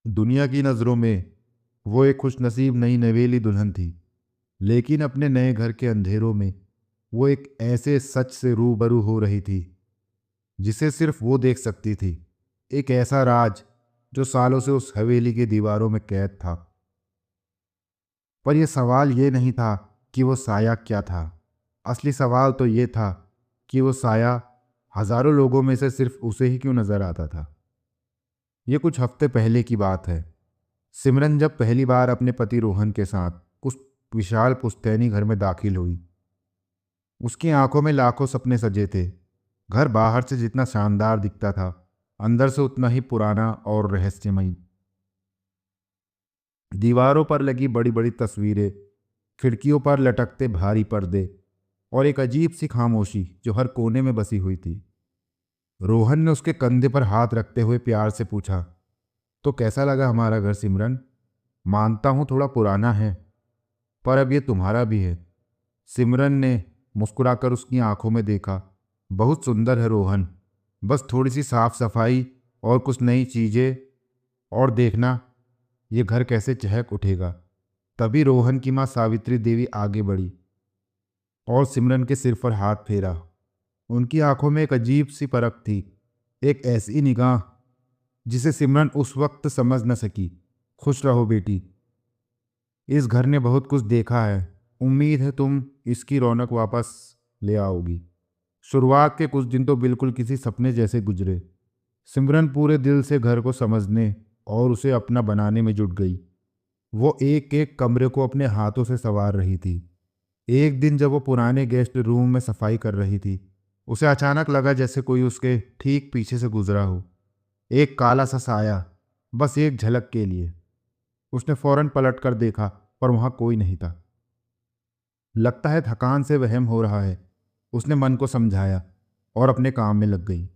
दुनिया की नज़रों में वो एक खुशनसीब नई नवेली दुल्हन थी, लेकिन अपने नए घर के अंधेरों में वो एक ऐसे सच से रूबरू हो रही थी जिसे सिर्फ वो देख सकती थी। एक ऐसा राज जो सालों से उस हवेली की दीवारों में कैद था। पर यह सवाल ये नहीं था कि वो साया क्या था। असली सवाल तो ये था कि वो साया हजारों लोगों में से सिर्फ उसे ही क्यों नजर आता था। ये कुछ हफ्ते पहले की बात है। सिमरन जब पहली बार अपने पति रोहन के साथ उस विशाल पुश्तैनी घर में दाखिल हुई, उसकी आंखों में लाखों सपने सजे थे। घर बाहर से जितना शानदार दिखता था, अंदर से उतना ही पुराना और रहस्यमयी। दीवारों पर लगी बड़ी बड़ी तस्वीरें, खिड़कियों पर लटकते भारी पर्दे और एक अजीब सी खामोशी जो हर कोने में बसी हुई थी। रोहन ने उसके कंधे पर हाथ रखते हुए प्यार से पूछा, तो कैसा लगा हमारा घर सिमरन? मानता हूं थोड़ा पुराना है, पर अब ये तुम्हारा भी है। सिमरन ने मुस्कुराकर उसकी आंखों में देखा। बहुत सुंदर है रोहन, बस थोड़ी सी साफ सफाई और कुछ नई चीजें, और देखना ये घर कैसे चहक उठेगा। तभी रोहन की मां सावित्री देवी आगे बढ़ी और सिमरन के सिर पर हाथ फेरा। उनकी आंखों में एक अजीब सी परख थी, एक ऐसी निगाह जिसे सिमरन उस वक्त समझ न सकी। खुश रहो बेटी, इस घर ने बहुत कुछ देखा है। उम्मीद है तुम इसकी रौनक वापस ले आओगी। शुरुआत के कुछ दिन तो बिल्कुल किसी सपने जैसे गुजरे। सिमरन पूरे दिल से घर को समझने और उसे अपना बनाने में जुट गई। वो एक एक कमरे को अपने हाथों से संवार रही थी। एक दिन जब वो पुराने गेस्ट रूम में सफाई कर रही थी, उसे अचानक लगा जैसे कोई उसके ठीक पीछे से गुजरा हो। एक काला सा साया, बस एक झलक के लिए। उसने फौरन पलट कर देखा, पर वहां कोई नहीं था। लगता है थकान से वहम हो रहा है, उसने मन को समझाया और अपने काम में लग गई।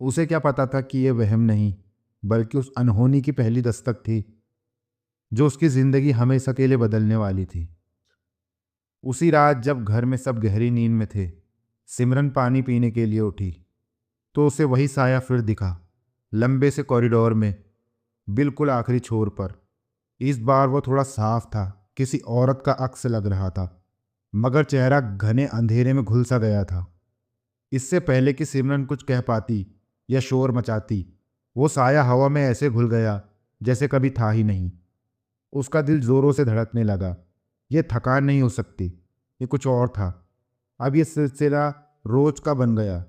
उसे क्या पता था कि यह वहम नहीं, बल्कि उस अनहोनी की पहली दस्तक थी जो उसकी जिंदगी हमेशा के लिए बदलने वाली थी। उसी रात जब घर में सब गहरी नींद में थे, सिमरन पानी पीने के लिए उठी तो उसे वही साया फिर दिखा, लंबे से कॉरिडोर में, बिल्कुल आखिरी छोर पर। इस बार वो थोड़ा साफ था, किसी औरत का अक्स लग रहा था, मगर चेहरा घने अंधेरे में घुल सा गया था। इससे पहले कि सिमरन कुछ कह पाती या शोर मचाती, वो साया हवा में ऐसे घुल गया जैसे कभी था ही नहीं। उसका दिल जोरों से धड़कने लगा। ये थकान नहीं हो सकती, ये कुछ और था। अब ये सिलसिला रोज का बन गया।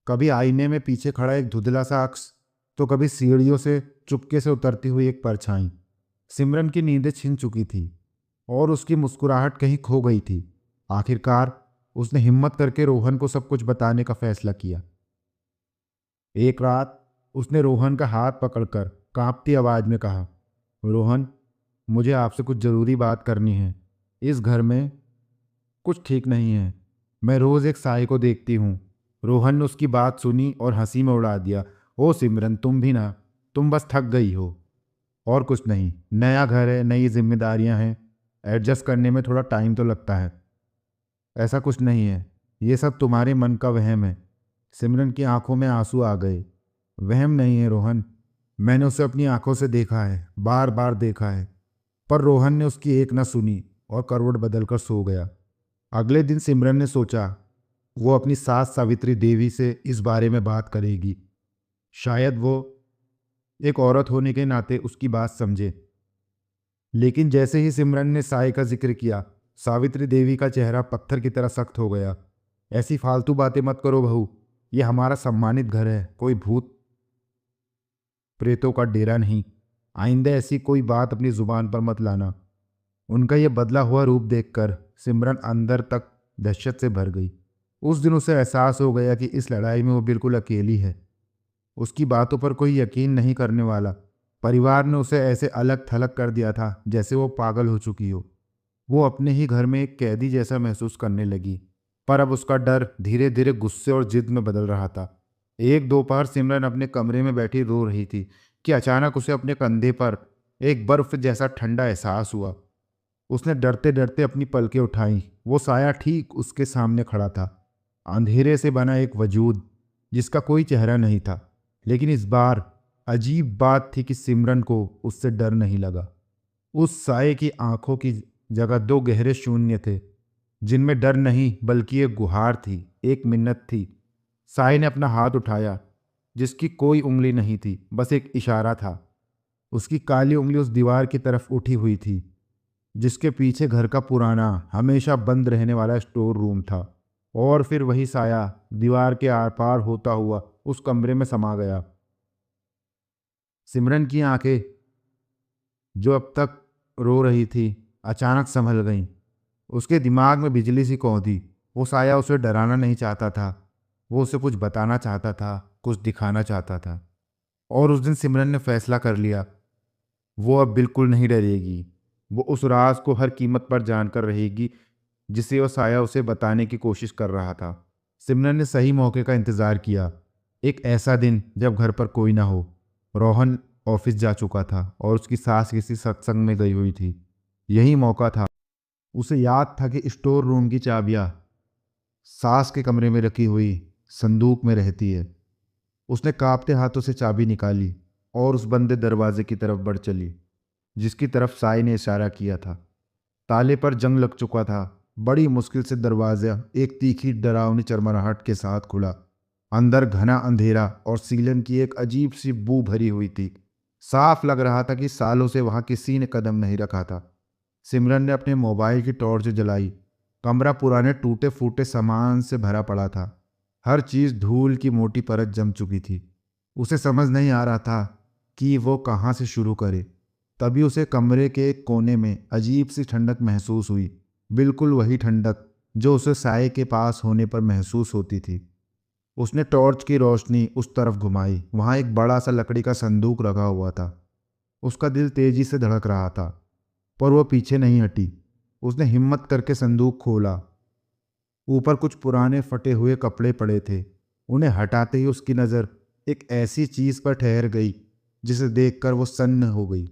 कभी आईने में पीछे खड़ा एक धुंधला सा अक्स, तो कभी सीढ़ियों से चुपके से उतरती हुई एक परछाई। सिमरन की नींदें छिन चुकी थी और उसकी मुस्कुराहट कहीं खो गई थी। आखिरकार उसने हिम्मत करके रोहन को सब कुछ बताने का फैसला किया। एक रात उसने रोहन का हाथ पकड़कर कांपती आवाज में कहा, रोहन, मुझे आपसे कुछ जरूरी बात करनी है। इस घर में कुछ ठीक नहीं है। मैं रोज एक साय को देखती हूँ। रोहन ने उसकी बात सुनी और हंसी में उड़ा दिया। ओ सिमरन, तुम भी ना, तुम बस थक गई हो। और कुछ नहीं, नया घर है, नई जिम्मेदारियां हैं, एडजस्ट करने में थोड़ा टाइम तो लगता है। ऐसा कुछ नहीं है, ये सब तुम्हारे मन का वहम है। सिमरन की आंखों में आंसू आ गए। वहम नहीं है रोहन, मैंने उसे अपनी आंखों से देखा है, बार बार देखा है। पर रोहन ने उसकी एक न सुनी और करवट बदलकर सो गया। अगले दिन सिमरन ने सोचा वो अपनी सास सावित्री देवी से इस बारे में बात करेगी। शायद वो एक औरत होने के नाते उसकी बात समझे। लेकिन जैसे ही सिमरन ने साय का जिक्र किया, सावित्री देवी का चेहरा पत्थर की तरह सख्त हो गया। ऐसी फालतू बातें मत करो बहू, ये हमारा सम्मानित घर है, कोई भूत प्रेतों का डेरा नहीं। आइंदा ऐसी कोई बात अपनी जुबान पर मत लाना। उनका यह बदला हुआ रूप देखकर सिमरन अंदर तक दहशत से भर गई। उस दिन उसे एहसास हो गया कि इस लड़ाई में वो बिल्कुल अकेली है। उसकी बातों पर कोई यकीन नहीं करने वाला। परिवार ने उसे ऐसे अलग थलग कर दिया था जैसे वो पागल हो चुकी हो। वो अपने ही घर में एक कैदी जैसा महसूस करने लगी। पर अब उसका डर धीरे धीरे गुस्से और जिद में बदल रहा था। एक दोपहर सिमरन अपने कमरे में बैठी रो रही थी कि अचानक उसे अपने कंधे पर एक बर्फ जैसा ठंडा एहसास हुआ। उसने डरते डरते अपनी पलकें उठाई। वो साया ठीक उसके सामने खड़ा था, अंधेरे से बना एक वजूद जिसका कोई चेहरा नहीं था, लेकिन इस बार अजीब बात थी कि सिमरन को उससे डर नहीं लगा। उस साये की आंखों की जगह दो गहरे शून्य थे, जिनमें डर नहीं बल्कि एक गुहार थी, एक मिन्नत थी। साये ने अपना हाथ उठाया, जिसकी कोई उंगली नहीं थी, बस एक इशारा था। उसकी काली उंगली उस दीवार की तरफ उठी हुई थी, जिसके पीछे घर का पुराना, हमेशा बंद रहने वाला स्टोर रूम था। और फिर वही साया दीवार के आर पार होता हुआ उस कमरे में समा गया। सिमरन की आंखें, जो अब तक रो रही थी, अचानक संभल गईं। उसके दिमाग में बिजली सी कौंधी। वो साया उसे डराना नहीं चाहता था, वो उसे कुछ बताना चाहता था, कुछ दिखाना चाहता था। और उस दिन सिमरन ने फैसला कर लिया, वो अब बिल्कुल नहीं डरेगी। वो उस राज को हर कीमत पर जानकर रहेगी, जिसे वो साया उसे बताने की कोशिश कर रहा था। सिमरन ने सही मौके का इंतजार किया। एक ऐसा दिन जब घर पर कोई ना हो। रोहन ऑफिस जा चुका था और उसकी सास किसी सत्संग में गई हुई थी। यही मौका था। उसे याद था कि स्टोर रूम की चाबियां सास के कमरे में रखी हुई संदूक में रहती है। उसने कांपते हाथों से चाबी निकाली और उस बंदे दरवाजे की तरफ बढ़ चली, जिसकी तरफ साई ने इशारा किया था। ताले पर जंग लग चुका था। बड़ी मुश्किल से दरवाजा एक तीखी डरावनी चरमराहट के साथ खुला। अंदर घना अंधेरा और सीलन की एक अजीब सी बू भरी हुई थी। साफ लग रहा था कि सालों से वहां किसी ने कदम नहीं रखा था। सिमरन ने अपने मोबाइल की टॉर्च जलाई। कमरा पुराने टूटे फूटे सामान से भरा पड़ा था। हर चीज धूल की मोटी परत जम चुकी थी। उसे समझ नहीं आ रहा था कि वो कहाँ से शुरू करे। तभी उसे कमरे के एक कोने में अजीब सी ठंडक महसूस हुई। बिल्कुल वही ठंडक जो उसे साये के पास होने पर महसूस होती थी। उसने टॉर्च की रोशनी उस तरफ घुमाई। वहां एक बड़ा सा लकड़ी का संदूक रखा हुआ था। उसका दिल तेजी से धड़क रहा था, पर वो पीछे नहीं हटी। उसने हिम्मत करके संदूक खोला। ऊपर कुछ पुराने फटे हुए कपड़े पड़े थे। उन्हें हटाते ही उसकी नज़र एक ऐसी चीज पर ठहर गई जिसे देखकर वो सन्न हो गई।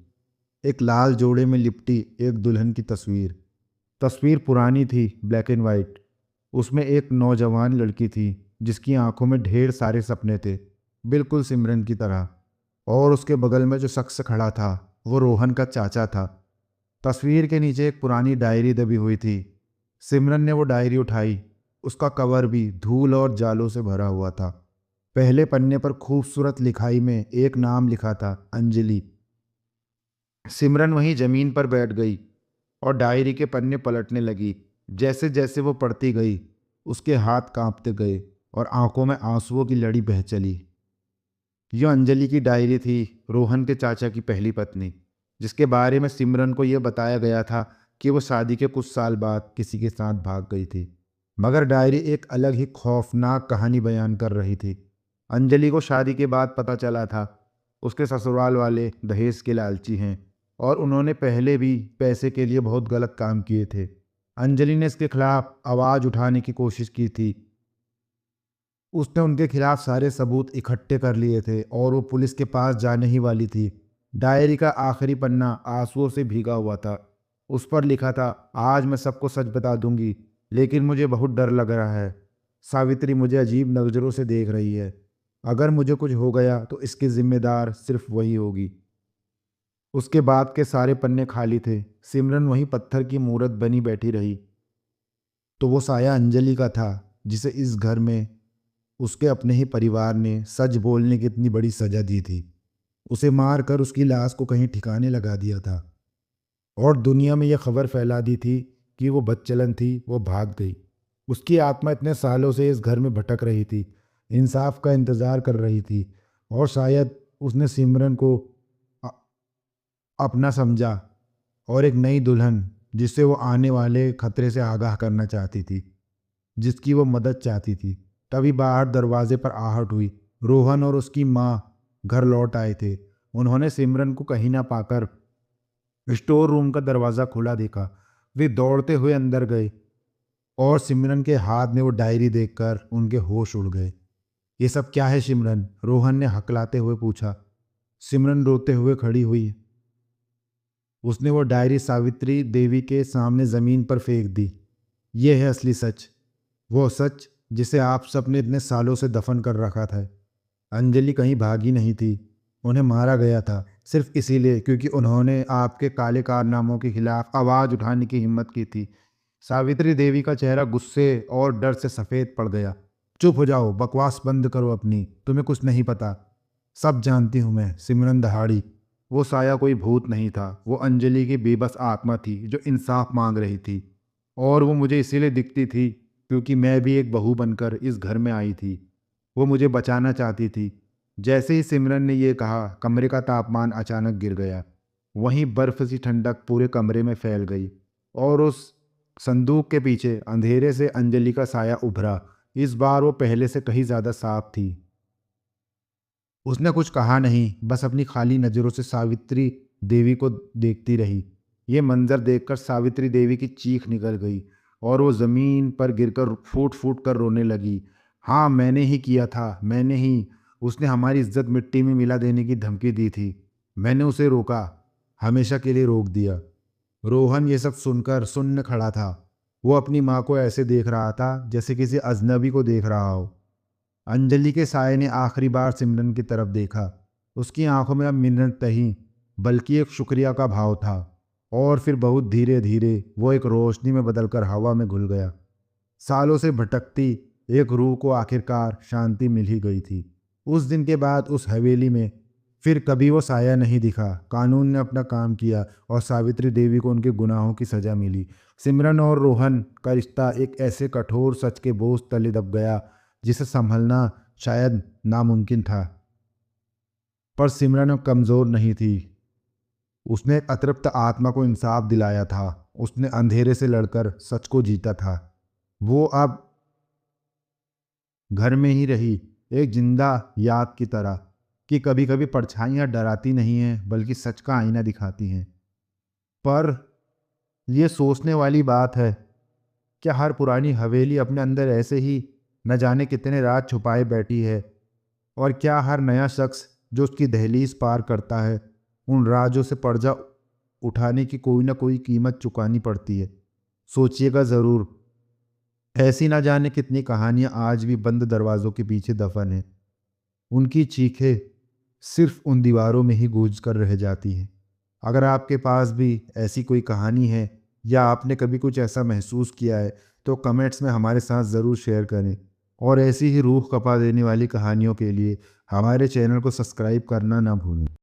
एक लाल जोड़े में लिपटी एक दुल्हन की तस्वीर। तस्वीर पुरानी थी, ब्लैक एंड वाइट। उसमें एक नौजवान लड़की थी, जिसकी आंखों में ढेर सारे सपने थे, बिल्कुल सिमरन की तरह। और उसके बगल में जो शख्स खड़ा था, वो रोहन का चाचा था। तस्वीर के नीचे एक पुरानी डायरी दबी हुई थी। सिमरन ने वो डायरी उठाई। उसका कवर भी धूल और जालों से भरा हुआ था। पहले पन्ने पर खूबसूरत लिखाई में एक नाम लिखा था, अंजलि। सिमरन वहीं जमीन पर बैठ गई और डायरी के पन्ने पलटने लगी। जैसे जैसे वो पढ़ती गई, उसके हाथ कांपते गए और आंखों में आंसुओं की लड़ी बह चली। यह अंजलि की डायरी थी, रोहन के चाचा की पहली पत्नी, जिसके बारे में सिमरन को यह बताया गया था कि वो शादी के कुछ साल बाद किसी के साथ भाग गई थी। मगर डायरी एक अलग ही खौफनाक कहानी बयान कर रही थी। अंजलि को शादी के बाद पता चला था उसके ससुराल वाले दहेज के लालची हैं और उन्होंने पहले भी पैसे के लिए बहुत गलत काम किए थे। अंजलि ने इसके खिलाफ आवाज़ उठाने की कोशिश की थी। उसने उनके खिलाफ सारे सबूत इकट्ठे कर लिए थे और वो पुलिस के पास जाने ही वाली थी। डायरी का आखिरी पन्ना आंसुओं से भीगा हुआ था। उस पर लिखा था, आज मैं सबको सच बता दूंगी, लेकिन मुझे बहुत डर लग रहा है। सावित्री मुझे अजीब नज़रों से देख रही है। अगर मुझे कुछ हो गया तो इसकी जिम्मेदार सिर्फ वही होगी। उसके बाद के सारे पन्ने खाली थे। सिमरन वहीं पत्थर की मूरत बनी बैठी रही। तो वो साया अंजलि का था, जिसे इस घर में उसके अपने ही परिवार ने सच बोलने की इतनी बड़ी सजा दी थी। उसे मार कर उसकी लाश को कहीं ठिकाने लगा दिया था और दुनिया में यह खबर फैला दी थी कि वो बदचलन थी, वो भाग गई। उसकी आत्मा इतने सालों से इस घर में भटक रही थी, इंसाफ का इंतजार कर रही थी। और शायद उसने सिमरन को अ- अपना समझा और एक नई दुल्हन, जिससे वो आने वाले खतरे से आगाह करना चाहती थी, जिसकी वो मदद चाहती थी। तभी बाहर दरवाजे पर आहट हुई। रोहन और उसकी माँ घर लौट आए थे। उन्होंने सिमरन को कहीं ना पाकर स्टोर रूम का दरवाज़ा खुला देखा। वे दौड़ते हुए अंदर गए और सिमरन के हाथ में वो डायरी देखकर उनके होश उड़ गए। ये सब क्या है सिमरन? रोहन ने हकलाते हुए पूछा। सिमरन रोते हुए खड़ी हुई। उसने वो डायरी सावित्री देवी के सामने ज़मीन पर फेंक दी। ये है असली सच, वो सच जिसे आप सबने इतने सालों से दफन कर रखा था। अंजलि कहीं भागी नहीं थी। उन्हें मारा गया था सिर्फ इसीलिए क्योंकि उन्होंने आपके काले कारनामों के खिलाफ आवाज उठाने की हिम्मत की थी। सावित्री देवी का चेहरा गुस्से और डर से सफेद पड़ गया। चुप हो जाओ, बकवास बंद करो अपनी, तुम्हें कुछ नहीं पता। सब जानती हूं मैं, सिमरन दहाड़ी। वो साया कोई भूत नहीं था, वो अंजलि की बेबस आत्मा थी जो इंसाफ मांग रही थी। और वो मुझे इसीलिए दिखती थी क्योंकि मैं भी एक बहू बनकर इस घर में आई थी। वो मुझे बचाना चाहती थी। जैसे ही सिमरन ने ये कहा, कमरे का तापमान अचानक गिर गया। वहीं बर्फ सी ठंडक पूरे कमरे में फैल गई और उस संदूक के पीछे अंधेरे से अंजलि का साया उभरा। इस बार वो पहले से कहीं ज्यादा साफ थी। उसने कुछ कहा नहीं, बस अपनी खाली नजरों से सावित्री देवी को देखती रही। ये मंजर देखकर सावित्री देवी की चीख निकल गई और वो जमीन पर गिरकर फूट फूट कर रोने लगी। हाँ, मैंने ही किया था, मैंने ही। उसने हमारी इज्जत मिट्टी में मिला देने की धमकी दी थी। मैंने उसे रोका, हमेशा के लिए रोक दिया। रोहन ये सब सुनकर सुन्न खड़ा था। वो अपनी माँ को ऐसे देख रहा था जैसे किसी अजनबी को देख रहा हो। अंजलि के साये ने आखिरी बार सिमरन की तरफ देखा। उसकी आंखों में अब मिन्नत नहीं, बल्कि एक शुक्रिया का भाव था। और फिर बहुत धीरे धीरे वो एक रोशनी में बदलकर हवा में घुल गया। सालों से भटकती एक रूह को आखिरकार शांति मिल ही गई थी। उस दिन के बाद उस हवेली में फिर कभी वो साया नहीं दिखा। कानून ने अपना काम किया और सावित्री देवी को उनके गुनाहों की सजा मिली। सिमरन और रोहन का रिश्ता एक ऐसे कठोर सच के बोझ तले दब गया जिसे संभलना शायद नामुमकिन था। पर सिमरन अब कमजोर नहीं थी। उसने एक अतृप्त आत्मा को इंसाफ दिलाया था। उसने अंधेरे से लड़कर सच को जीता था। वो अब घर में ही रही, एक जिंदा याद की तरह कि कभी कभी परछाइयां डराती नहीं हैं बल्कि सच का आईना दिखाती हैं। पर यह सोचने वाली बात है, क्या हर पुरानी हवेली अपने अंदर ऐसे ही न जाने कितने राज छुपाए बैठी है? और क्या हर नया शख्स जो उसकी दहलीज पार करता है, उन राजों से पर्दा उठाने की कोई ना कोई कीमत चुकानी पड़ती है? सोचिएगा ज़रूर। ऐसी ना जाने कितनी कहानियां आज भी बंद दरवाज़ों के पीछे दफन हैं। उनकी चीखें सिर्फ उन दीवारों में ही गूंज कर रह जाती हैं। अगर आपके पास भी ऐसी कोई कहानी है या आपने कभी कुछ ऐसा महसूस किया है तो कमेंट्स में हमारे साथ ज़रूर शेयर करें। और ऐसी ही रूह कपा देने वाली कहानियों के लिए हमारे चैनल को सब्सक्राइब करना ना भूलें।